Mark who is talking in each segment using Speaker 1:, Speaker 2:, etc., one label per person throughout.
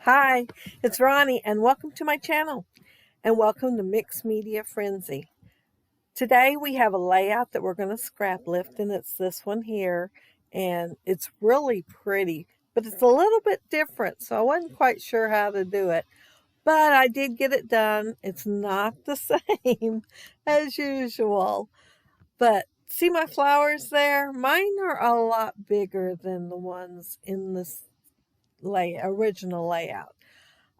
Speaker 1: Hi, it's Roni, and welcome to my channel, and welcome to Mixed Media Frenzy. Today we have a layout that we're going to scrap lift, and it's this one here, and it's really pretty, but it's a little bit different, so I wasn't quite sure how to do it, but I did get it done. It's not the same as usual, but see my flowers there? Mine are a lot bigger than the ones in this original layout.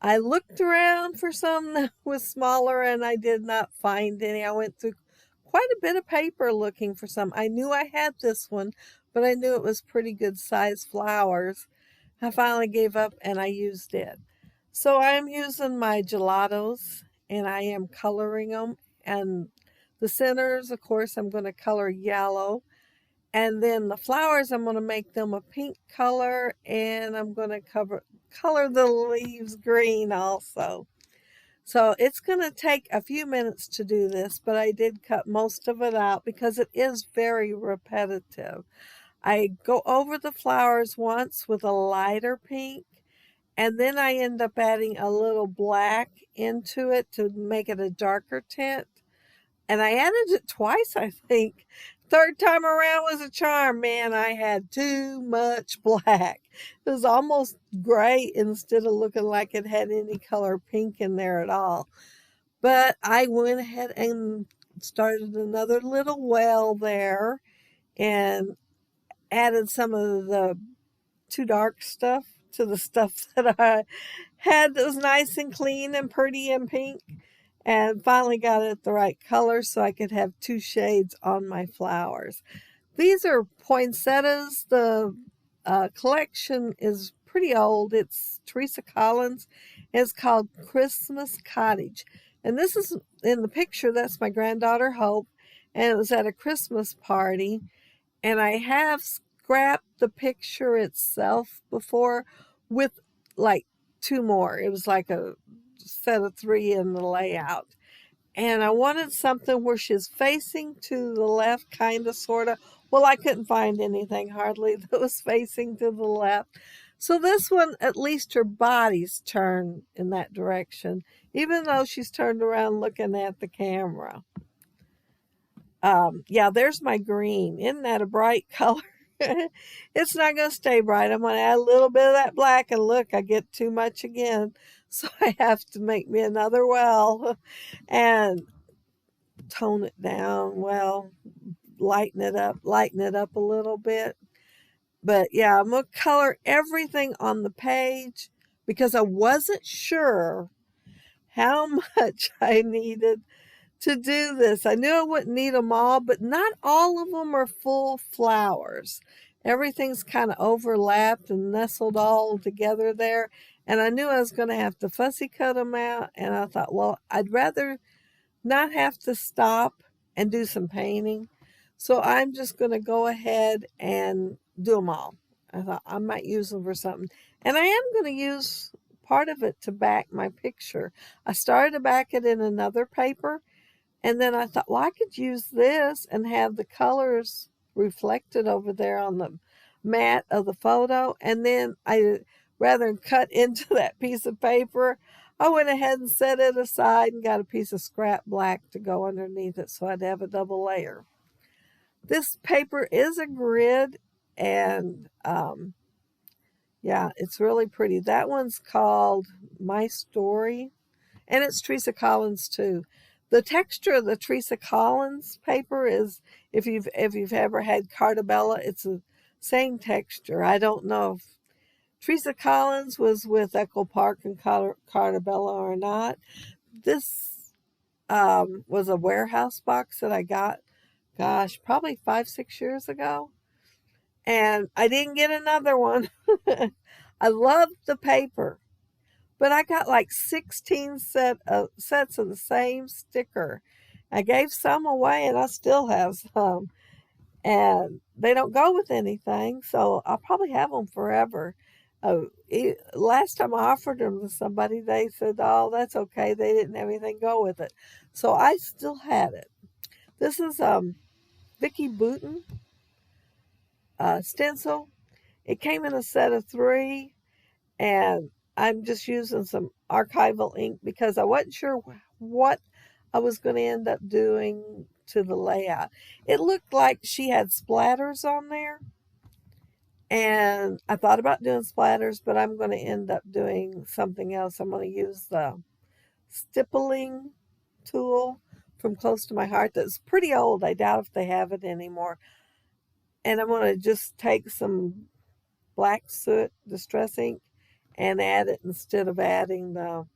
Speaker 1: I looked around for some that was smaller and I did not find any. I went through quite a bit of paper looking for some. I knew I had this one, but I knew it was pretty good sized flowers. I finally gave up and I used it. So I'm using my gelatos and I am coloring them. And the centers, of course, I'm going to color yellow. And then the flowers, I'm going to make them a pink color, and I'm going to color the leaves green also. So it's going to take a few minutes to do this, but I did cut most of it out because it is very repetitive. I go over the flowers once with a lighter pink, and then I end up adding a little black into it to make it a darker tint. And I added it twice, I think. Third time around was a charm. Man, I had too much black. It was almost gray instead of looking like it had any color pink in there at all. But I went ahead and started another little well there and added some of the too dark stuff to the stuff that I had that was nice and clean and pretty and pink, and finally got it the right color so I could have two shades on my flowers. These are poinsettias. The collection is pretty old. It's Teresa Collins. It's called Christmas Cottage. And this is in the picture, that's my granddaughter Hope. And it was at a Christmas party. And I have scrapped the picture itself before with like two more. It was like a set of three in the layout. And I wanted something where she's facing to the left, kind of, sort of. Well, I couldn't find anything hardly that was facing to the left. So this one, at least her body's turned in that direction, even though she's turned around looking at the camera. Yeah, there's my green. Isn't that a bright color? It's not going to stay bright. I'm going to add a little bit of that black, and look, I get too much again. So I have to make me another well and tone it down. Well, lighten it up a little bit. But yeah, I'm going to color everything on the page because I wasn't sure how much I needed to do this. I knew I wouldn't need them all, but not all of them are full flowers. Everything's kind of overlapped and nestled all together there. And I knew I was going to have to fussy cut them out. And I thought, well, I'd rather not have to stop and do some painting. So I'm just going to go ahead and do them all. I thought I might use them for something. And I am going to use part of it to back my picture. I started to back it in another paper, and then I thought, well, I could use this and have the colors reflected over there on the mat of the photo. And then rather than cut into that piece of paper, I went ahead and set it aside and got a piece of scrap black to go underneath it so I'd have a double layer. This paper is a grid, and yeah, it's really pretty. That one's called My Story, and it's Teresa Collins too. The texture of the Teresa Collins paper is, if you've ever had Cartabella, it's the same texture. I don't know if Teresa Collins was with Echo Park and Cartabella or not. This was a warehouse box that I got, gosh, probably 5-6 years ago. And I didn't get another one. I loved the paper, but I got like 16 sets of the same sticker. I gave some away and I still have some. And they don't go with anything, so I'll probably have them forever. Last time I offered them to somebody, they said, "Oh, that's okay. They didn't have anything go with it." So I still had it. This is Vicky Booten stencil. It came in a set of three, and I'm just using some archival ink because I wasn't sure what I was going to end up doing to the layout. It looked like she had splatters on there, and I thought about doing splatters, but I'm going to end up doing something else. I'm going to use the stippling tool from Close to My Heart that's pretty old. I doubt if they have it anymore. And I'm going to just take some black soot distress ink and add it instead of adding the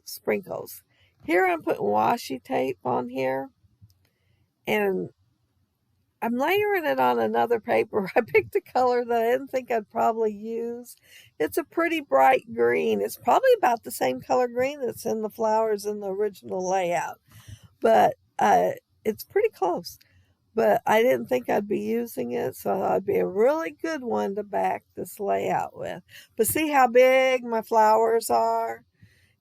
Speaker 1: sprinkles. Here I'm putting washi tape on here, and I'm layering it on another paper. I picked a color that I didn't think I'd probably use. It's a pretty bright green. It's probably about the same color green that's in the flowers in the original layout, but it's pretty close. But I didn't think I'd be using it, so I thought it'd be a really good one to back this layout with. But see how big my flowers are?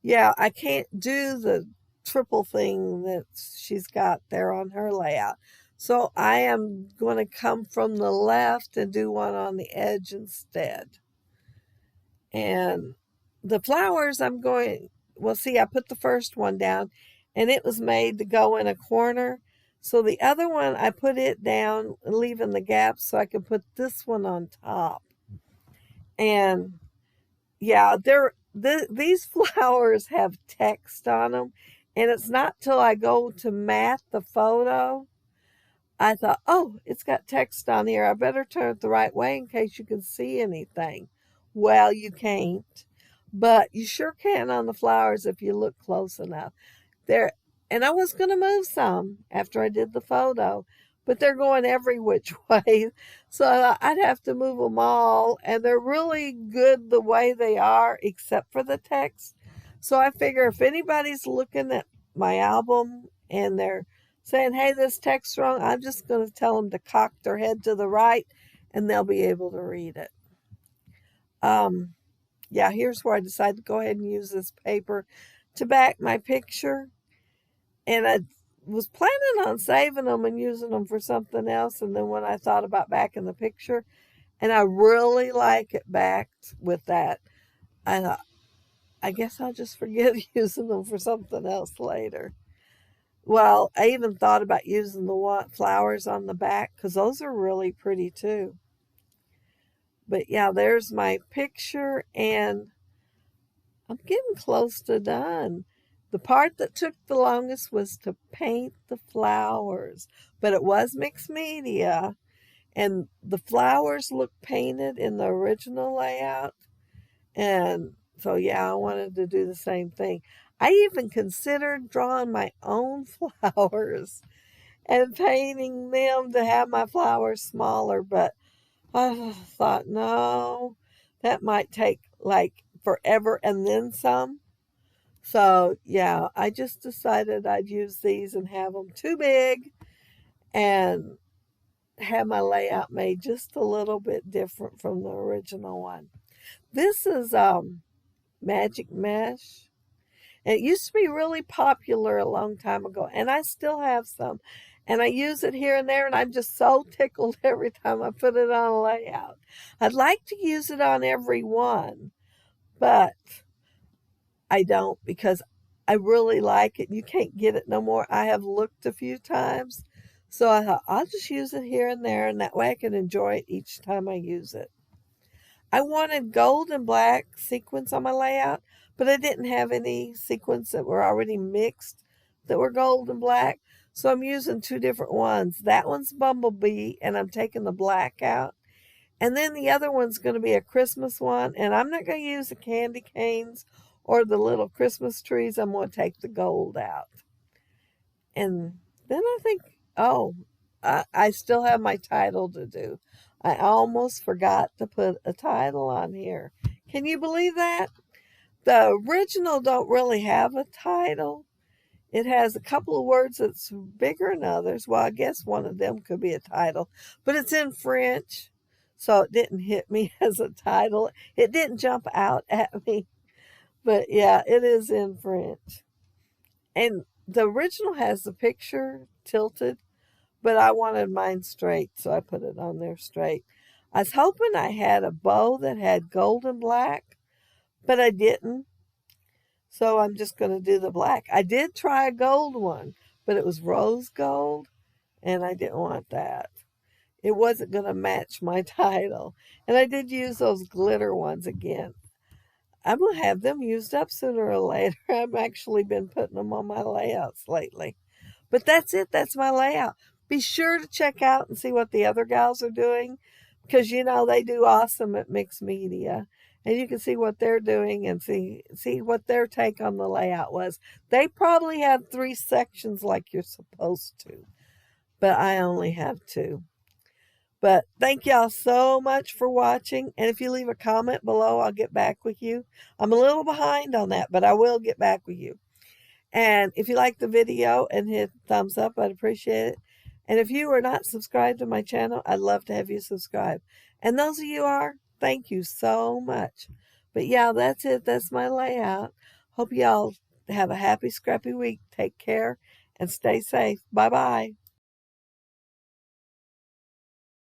Speaker 1: Yeah, I can't do the triple thing that she's got there on her layout. So I am going to come from the left and do one on the edge instead. And the flowers well, see, I put the first one down and it was made to go in a corner. So the other one, I put it down, leaving the gaps so I could put this one on top. And yeah, these flowers have text on them. And it's not till I go to mat the photo, I thought, oh, it's got text on here. I better turn it the right way in case you can see anything. Well, you can't, but you sure can on the flowers if you look close enough. And I was going to move some after I did the photo, but they're going every which way. So I'd have to move them all, and they're really good the way they are, except for the text. So I figure if anybody's looking at my album and they're saying, hey, this text's wrong, I'm just going to tell them to cock their head to the right, and they'll be able to read it. Yeah, here's where I decided to go ahead and use this paper to back my picture. And I was planning on saving them and using them for something else. And then when I thought about backing the picture, and I really like it backed with that, I thought, I guess I'll just forget using them for something else later. Well, I even thought about using the flowers on the back because those are really pretty too. But yeah, there's my picture, and I'm getting close to done. The part that took the longest was to paint the flowers, but it was mixed media, and the flowers look painted in the original layout. And so, yeah, I wanted to do the same thing. I even considered drawing my own flowers and painting them to have my flowers smaller, but I thought, no, that might take like forever and then some. So, yeah, I just decided I'd use these and have them too big and have my layout made just a little bit different from the original one. This is Magic Mesh. And it used to be really popular a long time ago, and I still have some. And I use it here and there, and I'm just so tickled every time I put it on a layout. I'd like to use it on every one, but I don't because I really like it. You can't get it no more. I have looked a few times. So I thought, I'll just use it here and there, and that way I can enjoy it each time I use it. I wanted gold and black sequins on my layout, but I didn't have any sequins that were already mixed that were gold and black. So I'm using two different ones. That one's Bumblebee, and I'm taking the black out. And then the other one's going to be a Christmas one, and I'm not going to use the candy canes or the little Christmas trees. I'm going to take the gold out. And then I think, oh, I still have my title to do. I almost forgot to put a title on here. Can you believe that? The original don't really have a title. It has a couple of words that's bigger than others. Well, I guess one of them could be a title, but it's in French, so it didn't hit me as a title. It didn't jump out at me, but yeah, it is in French. And the original has the picture tilted, but I wanted mine straight, so I put it on there straight. I was hoping I had a bow that had gold and black, but I didn't. So I'm just going to do the black. I did try a gold one, but it was rose gold, and I didn't want that. It wasn't going to match my title. And I did use those glitter ones again. I'm going to have them used up sooner or later. I've actually been putting them on my layouts lately. But that's it. That's my layout. Be sure to check out and see what the other gals are doing, because you know they do awesome at mixed media. And you can see what they're doing and see what their take on the layout was. They probably have 3 sections like you're supposed to, but I only have 2. But thank y'all so much for watching. And if you leave a comment below, I'll get back with you. I'm a little behind on that, but I will get back with you. And if you like the video and hit thumbs up, I'd appreciate it. And if you are not subscribed to my channel, I'd love to have you subscribe. And those of you are, thank you so much. But yeah, that's it. That's my layout. Hope y'all have a happy, scrappy week. Take care and stay safe. Bye-bye.